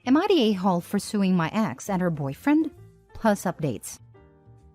Am I the a-hole for suing my ex and her boyfriend? Plus updates.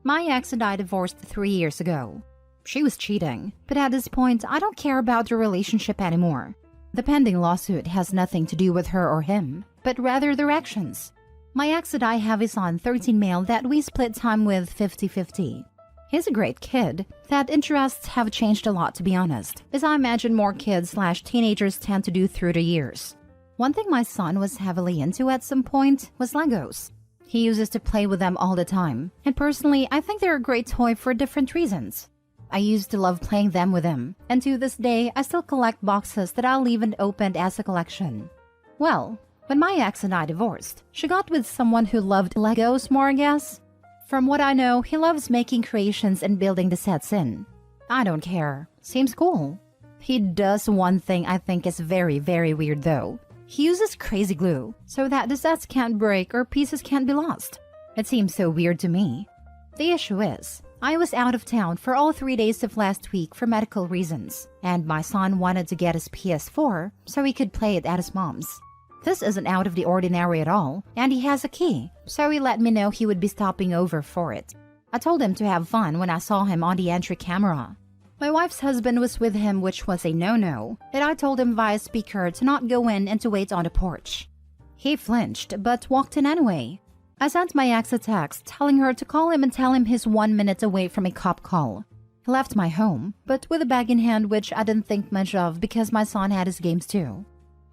My ex and I divorced 3 years ago. She was cheating, but at this point, I don't care about the relationship anymore. The pending lawsuit has nothing to do with her or him, but rather their actions. My ex and I have a son, 13 male, that we split time with 50-50. He's a great kid. That interests have changed a lot, to be honest, as I imagine more kids/teenagers tend to do through the years. One thing my son was heavily into at some point was Legos. He uses to play with them all the time, and personally, I think they're a great toy for different reasons. I used to love playing them with him, and to this day, I still collect boxes that I'll leave unopened as a collection. Well, when my ex and I divorced, she got with someone who loved Legos more, I guess. From what I know, he loves making creations and building the sets in. I don't care. Seems cool. He does one thing I think is very, very weird though. He uses crazy glue so that the sets can't break or pieces can't be lost. It seems so weird to me. The issue is, I was out of town for all 3 days of last week for medical reasons, and my son wanted to get his PS4 so he could play it at his mom's. This isn't out of the ordinary at all, and he has a key, so he let me know he would be stopping over for it. I told him to have fun when I saw him on the entry camera. My wife's husband was with him, which was a no-no, and I told him via speaker to not go in and to wait on the porch. He flinched, but walked in anyway. I sent my ex a text telling her to call him and tell him he's 1 minute away from a cop call. He left my home, but with a bag in hand, which I didn't think much of because my son had his games too.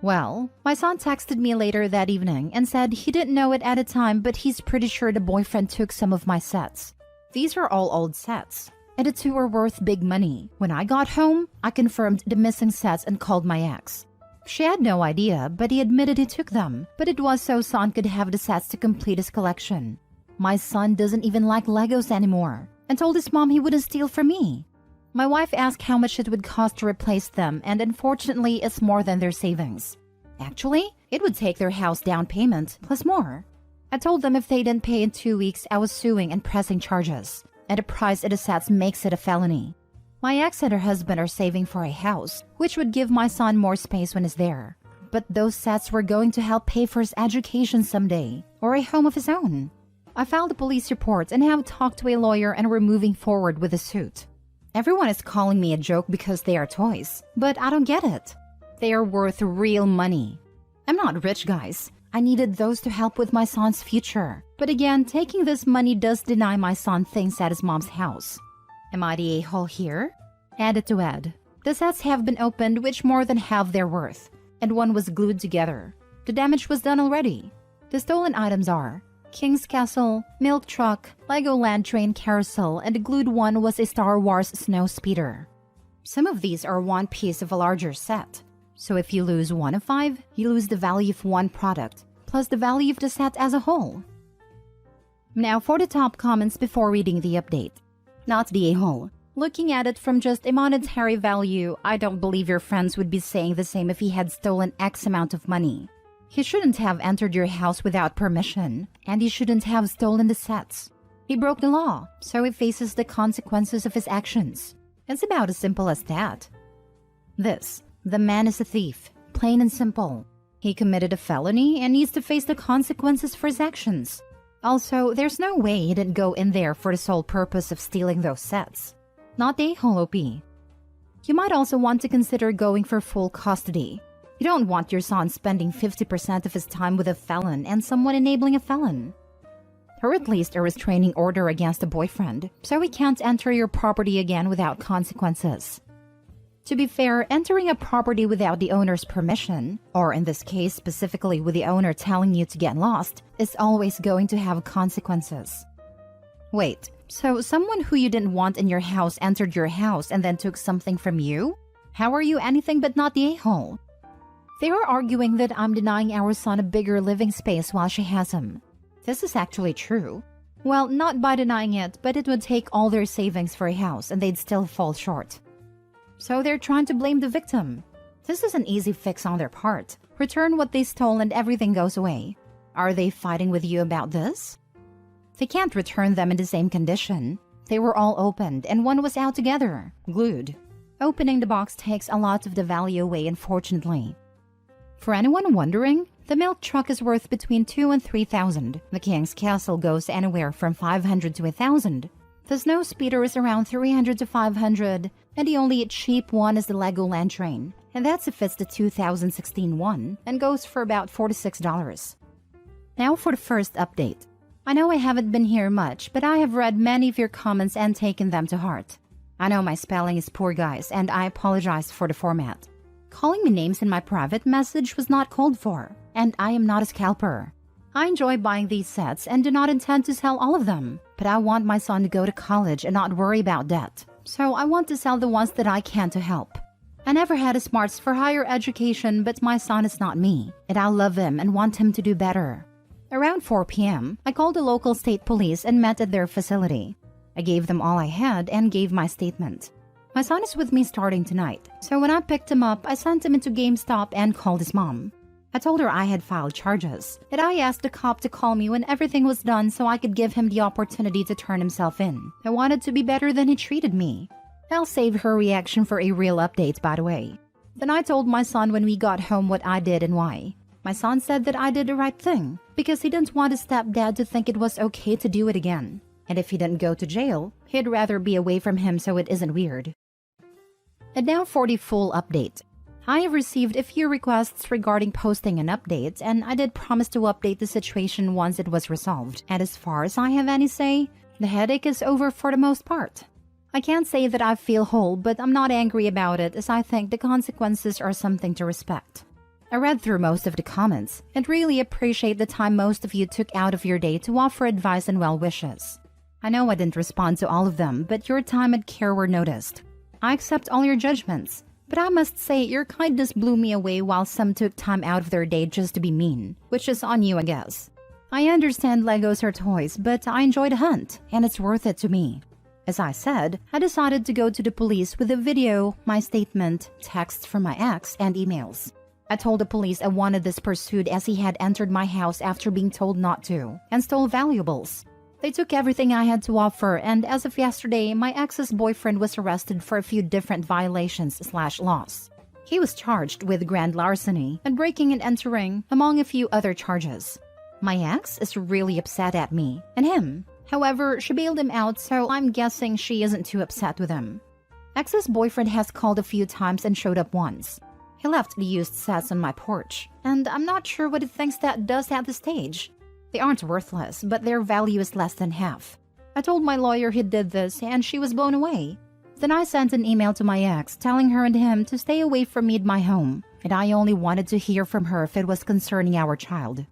Well, my son texted me later that evening and said he didn't know it at the time, but he's pretty sure the boyfriend took some of my sets. These are all old sets, and the two are worth big money. When I got home, I confirmed the missing sets and called my ex. She had no idea, but he admitted he took them, but it was so son could have the sets to complete his collection. My son doesn't even like Legos anymore, and told his mom he wouldn't steal from me. My wife asked how much it would cost to replace them, and unfortunately, it's more than their savings. Actually, it would take their house down payment, plus more. I told them if they didn't pay in 2 weeks, I was suing and pressing charges, and the price of the sets makes it a felony. My ex and her husband are saving for a house, which would give my son more space when he's there. But those sets were going to help pay for his education someday, or a home of his own. I filed a police report and have talked to a lawyer, and we're moving forward with the suit. Everyone is calling me a joke because they are toys, but I don't get it. They are worth real money. I'm not rich, guys. I needed those to help with my son's future. But again, taking this money does deny my son things at his mom's house. Am I the a-hole here? Added to add, the sets have been opened, which more than half their worth, and one was glued together. The damage was done already. The stolen items are King's Castle, Milk Truck, Legoland Train Carousel, and the glued one was a Star Wars Snow Speeder. Some of these are one piece of a larger set. So if you lose 1 of 5, you lose the value of one product, plus the value of the set as a whole. Now for the top comments before reading the update. Not the a-hole. Looking at it from just a monetary value, I don't believe your friends would be saying the same if he had stolen X amount of money. He shouldn't have entered your house without permission, and he shouldn't have stolen the sets. He broke the law, so he faces the consequences of his actions. It's about as simple as that. The man is a thief, plain and simple. He committed a felony and needs to face the consequences for his actions. Also, there's no way he didn't go in there for the sole purpose of stealing those sets. Not the a-hole OP. You might also want to consider going for full custody. You don't want your son spending 50% of his time with a felon and someone enabling a felon. Or at least a restraining order against a boyfriend, so he can't enter your property again without consequences. To be fair, entering a property without the owner's permission, or in this case specifically with the owner telling you to get lost, is always going to have consequences. Wait, so someone who you didn't want in your house entered your house and then took something from you? How are you anything but not the a-hole? They are arguing that I'm denying our son a bigger living space while she has him. This is actually true. Well, not by denying it, but it would take all their savings for a house and they'd still fall short. So they're trying to blame the victim. This is an easy fix on their part. Return what they stole and everything goes away. Are they fighting with you about this? They can't return them in the same condition. They were all opened and one was out together, glued. Opening the box takes a lot of the value away, unfortunately. For anyone wondering, The milk truck is worth between 2 and 3,000. The King's Castle goes anywhere from 500 to 1,000. The snow speeder is around 300 to 500, and the only cheap one is the Legoland train, and that's if it's the 2016 one, and goes for about $46. Now for the first update. I know I haven't been here much, but I have read many of your comments and taken them to heart. I know my spelling is poor, guys, and I apologize for the format. Calling me names in my private message was not called for, and I am not a scalper. I enjoy buying these sets and do not intend to sell all of them, but I want my son to go to college and not worry about debt, so I want to sell the ones that I can to help. I never had a smarts for higher education, but my son is not me, and I love him and want him to do better. Around 4 p.m., I called the local state police and met at their facility. I gave them all I had and gave my statement. My son is with me starting tonight, so when I picked him up, I sent him into GameStop and called his mom. I told her I had filed charges, that I asked the cop to call me when everything was done so I could give him the opportunity to turn himself in. I wanted to be better than he treated me. I'll save her reaction for a real update, by the way. Then I told my son when we got home what I did and why. My son said that I did the right thing, because he didn't want his stepdad to think it was okay to do it again. And if he didn't go to jail, he'd rather be away from him so it isn't weird. And now for the full update. I have received a few requests regarding posting an update, and I did promise to update the situation once it was resolved. And as far as I have any say, the headache is over for the most part. I can't say that I feel whole, but I'm not angry about it, as I think the consequences are something to respect. I read through most of the comments and really appreciate the time most of you took out of your day to offer advice and well wishes. I know I didn't respond to all of them, but your time and care were noticed. I accept all your judgments, but I must say your kindness blew me away while some took time out of their day just to be mean, which is on you, I guess. I understand Legos are toys, but I enjoy the hunt, and it's worth it to me. As I said, I decided to go to the police with a video, my statement, texts from my ex, and emails. I told the police I wanted this pursued as he had entered my house after being told not to, and stole valuables. They took everything I had to offer, and as of yesterday, my ex's boyfriend was arrested for a few different violations/loss. He was charged with grand larceny and breaking and entering, among a few other charges. My ex is really upset at me, and him. However, she bailed him out, so I'm guessing she isn't too upset with him. Ex's boyfriend has called a few times and showed up once. He left the used sets on my porch, and I'm not sure what he thinks that does at this stage. They aren't worthless, but their value is less than half. I told my lawyer he did this, and she was blown away. Then I sent an email to my ex telling her and him to stay away from me at my home, and I only wanted to hear from her if it was concerning our child.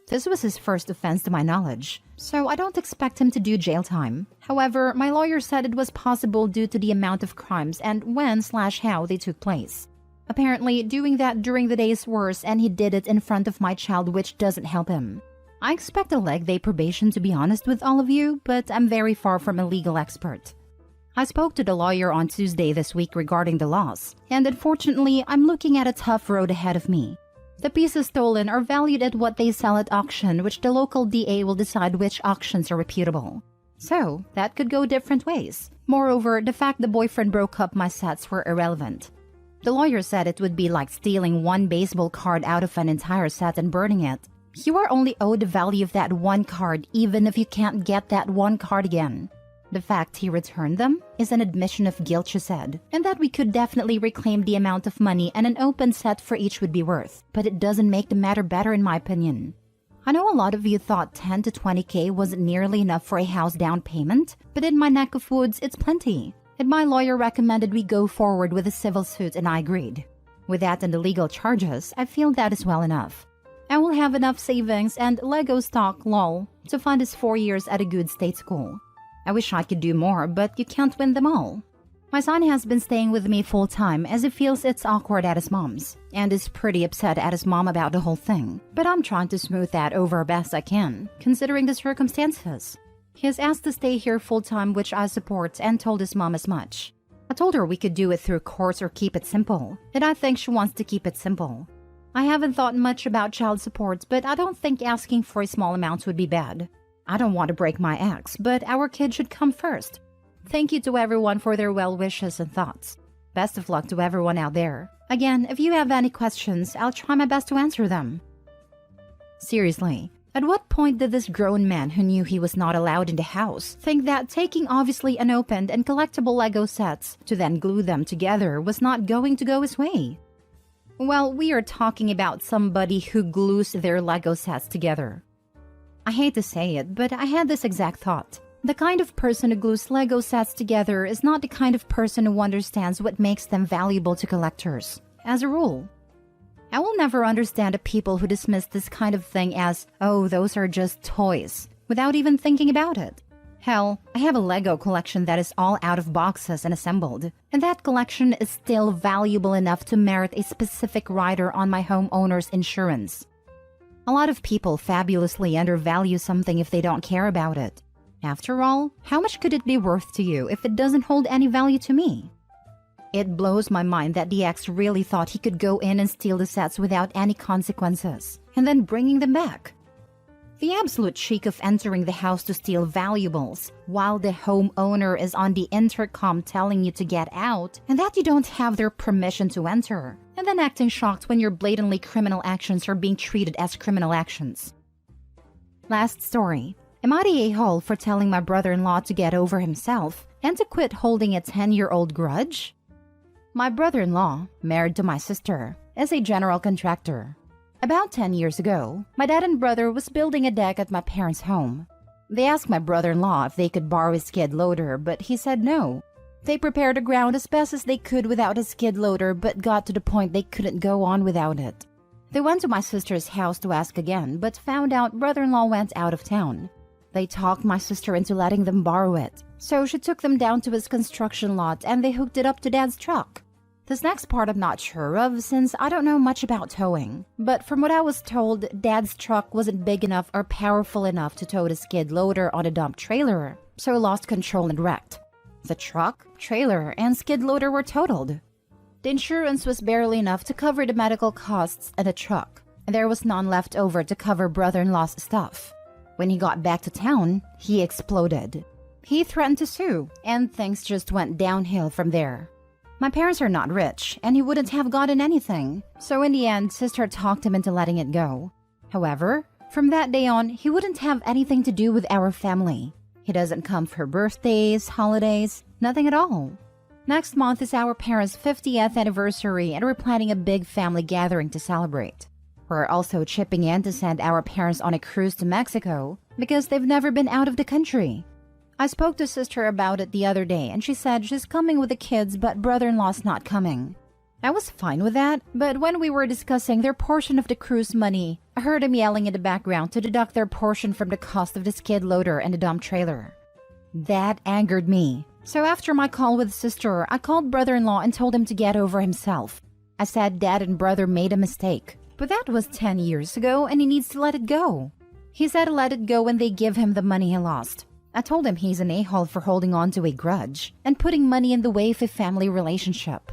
This was his first offense to my knowledge, so I don't expect him to do jail time. However, my lawyer said it was possible due to the amount of crimes and when/how they took place. Apparently, doing that during the day is worse, and he did it in front of my child, which doesn't help him. I expect a leg day probation, to be honest with all of you, but I'm very far from a legal expert. I spoke to the lawyer on Tuesday this week regarding the loss, and unfortunately, I'm looking at a tough road ahead of me. The pieces stolen are valued at what they sell at auction, which the local DA will decide which auctions are reputable. So, that could go different ways. Moreover, the fact the boyfriend broke up my sets were irrelevant. The lawyer said it would be like stealing one baseball card out of an entire set and burning it. You are only owed the value of that one card even if you can't get that one card again. The fact he returned them is an admission of guilt, she said, and that we could definitely reclaim the amount of money and an open set for each would be worth, but it doesn't make the matter better in my opinion. I know a lot of you thought 10 to 20K wasn't nearly enough for a house down payment, but in my neck of woods, it's plenty. And my lawyer recommended we go forward with a civil suit, and I agreed. With that and the legal charges, I feel that is well enough. I will have enough savings and Lego stock, lol, to fund his 4 years at a good state school. I wish I could do more, but you can't win them all. My son has been staying with me full-time as he feels it's awkward at his mom's, and is pretty upset at his mom about the whole thing. But I'm trying to smooth that over best I can, considering the circumstances. He has asked to stay here full-time, which I support, and told his mom as much. I told her we could do it through courts or keep it simple, and I think she wants to keep it simple. I haven't thought much about child support, but I don't think asking for a small amount would be bad. I don't want to break my ex, but our kid should come first. Thank you to everyone for their well wishes and thoughts. Best of luck to everyone out there. Again, if you have any questions, I'll try my best to answer them. Seriously, at what point did this grown man who knew he was not allowed in the house think that taking obviously unopened and collectible Lego sets to then glue them together was not going to go his way? Well, we are talking about somebody who glues their Lego sets together. I hate to say it, but I had this exact thought. The kind of person who glues Lego sets together is not the kind of person who understands what makes them valuable to collectors, as a rule. I will never understand the people who dismiss this kind of thing as, oh, those are just toys, without even thinking about it. Hell, I have a Lego collection that is all out of boxes and assembled, and that collection is still valuable enough to merit a specific rider on my homeowner's insurance. A lot of people fabulously undervalue something if they don't care about it. After all, how much could it be worth to you if it doesn't hold any value to me? It blows my mind that the ex really thought he could go in and steal the sets without any consequences, and then bringing them back. The absolute cheek of entering the house to steal valuables, while the homeowner is on the intercom telling you to get out, and that you don't have their permission to enter, and then acting shocked when your blatantly criminal actions are being treated as criminal actions. Last story. Am I the a-hole for telling my brother-in-law to get over himself and to quit holding a 10-year-old grudge? My brother-in-law, married to my sister, is a general contractor. About 10 years ago, my dad and brother was building a deck at my parents' home. They asked my brother-in-law if they could borrow his skid loader, but he said no. They prepared the ground as best as they could without a skid loader, but got to the point they couldn't go on without it. They went to my sister's house to ask again, but found out brother-in-law went out of town. They talked my sister into letting them borrow it, so she took them down to his construction lot and they hooked it up to Dad's truck. This next part I'm not sure of since I don't know much about towing, but from what I was told, Dad's truck wasn't big enough or powerful enough to tow the skid loader on a dump trailer, so it lost control and wrecked. The truck, trailer, and skid loader were totaled. The insurance was barely enough to cover the medical costs and the truck, and there was none left over to cover brother-in-law's stuff. When he got back to town, he exploded. He threatened to sue, and things just went downhill from there. My parents are not rich, and he wouldn't have gotten anything, so in the end, Sister talked him into letting it go. However, from that day on, he wouldn't have anything to do with our family. He doesn't come for birthdays, holidays, nothing at all. Next month is our parents' 50th anniversary, and we're planning a big family gathering to celebrate. We're also chipping in to send our parents on a cruise to Mexico because they've never been out of the country. I spoke to Sister about it the other day and she said she's coming with the kids but brother-in-law's not coming. I was fine with that, but when we were discussing their portion of the cruise money, I heard him yelling in the background to deduct their portion from the cost of the skid loader and the dump trailer. That angered me. So after my call with Sister, I called brother-in-law and told him to get over himself. I said Dad and brother made a mistake. But that was 10 years ago and he needs to let it go. He said to let it go when they give him the money he lost. I told him he's an a-hole for holding on to a grudge and putting money in the way of a family relationship.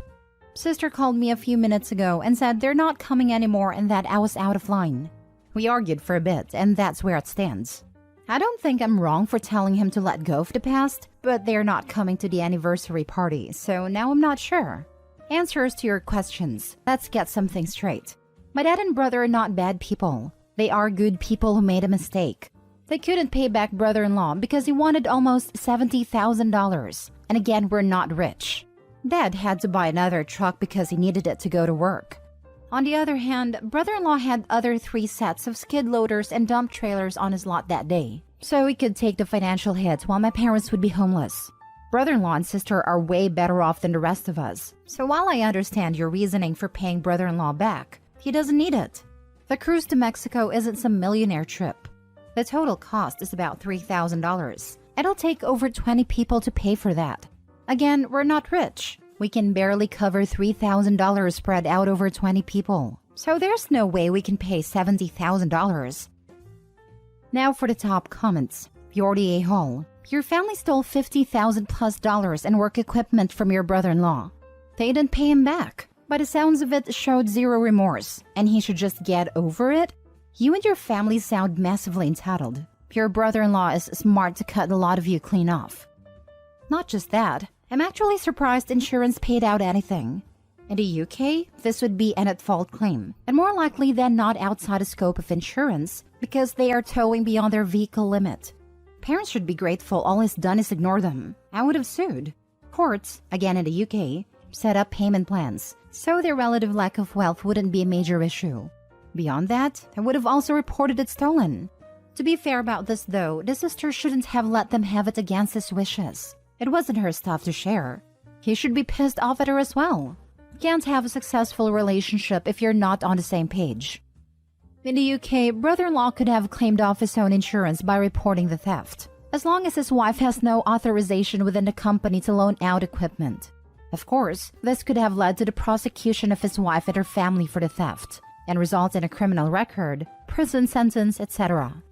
Sister called me a few minutes ago and said they're not coming anymore and that I was out of line. We argued for a bit and that's where it stands. I don't think I'm wrong for telling him to let go of the past, but they're not coming to the anniversary party, so now I'm not sure. Answers to your questions. Let's get something straight. My dad and brother are not bad people. They are good people who made a mistake. They couldn't pay back brother-in-law because he wanted almost $70,000. And again, we're not rich. Dad had to buy another truck because he needed it to go to work. On the other hand, brother-in-law had other 3 sets of skid loaders and dump trailers on his lot that day, so he could take the financial hit while my parents would be homeless. Brother-in-law and sister are way better off than the rest of us, so while I understand your reasoning for paying brother-in-law back, he doesn't need it. The cruise to Mexico isn't some millionaire trip. The total cost is about $3,000. It'll take over 20 people to pay for that. Again, we're not rich. We can barely cover $3,000 spread out over 20 people. So there's no way we can pay $70,000. Now for the top comments. You're the a-hole. Your family stole $50,000+ in work equipment from your brother-in-law. They didn't pay him back. By the sounds of it, showed zero remorse, and he should just get over it? You and your family sound massively entitled. Your brother-in-law is smart to cut a lot of you clean off. Not just that, I'm actually surprised insurance paid out anything. In the UK, this would be an at-fault claim, and more likely than not outside the scope of insurance because they are towing beyond their vehicle limit. Parents should be grateful all he's done is ignore them. I would have sued. Courts, again in the UK, set up payment plans, so their relative lack of wealth wouldn't be a major issue. Beyond that, I would have also reported it stolen. To be fair about this though, the sister shouldn't have let them have it against his wishes. It wasn't her stuff to share. He should be pissed off at her as well. You can't have a successful relationship if you're not on the same page. In the UK, brother-in-law could have claimed off his own insurance by reporting the theft, as long as his wife has no authorization within the company to loan out equipment. Of course, this could have led to the prosecution of his wife and her family for the theft, and result in a criminal record, prison sentence, etc.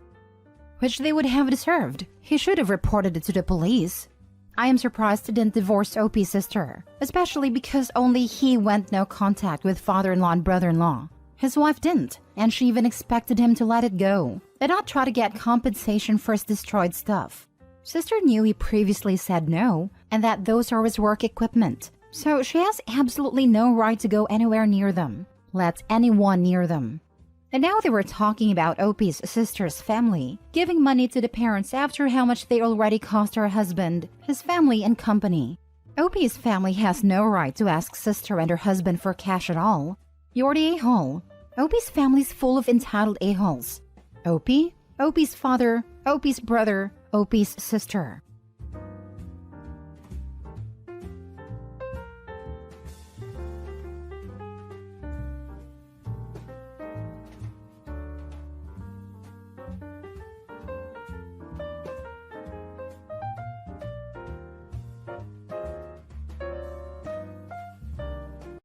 Which they would have deserved. He should have reported it to the police. I am surprised he didn't divorce OP's sister, especially because only he went no contact with father-in-law and brother-in-law. His wife didn't, and she even expected him to let it go, and not try to get compensation for his destroyed stuff. Sister knew he previously said no, and that those are his work equipment, so she has absolutely no right to go anywhere near them, let anyone near them. And now they were talking about OP's sister's family, giving money to the parents after how much they already cost her husband, his family, and company. OP's family has no right to ask sister and her husband for cash at all. You're the a-hole. OP's family's full of entitled a-holes. OP, OP's father, OP's brother, OP's sister.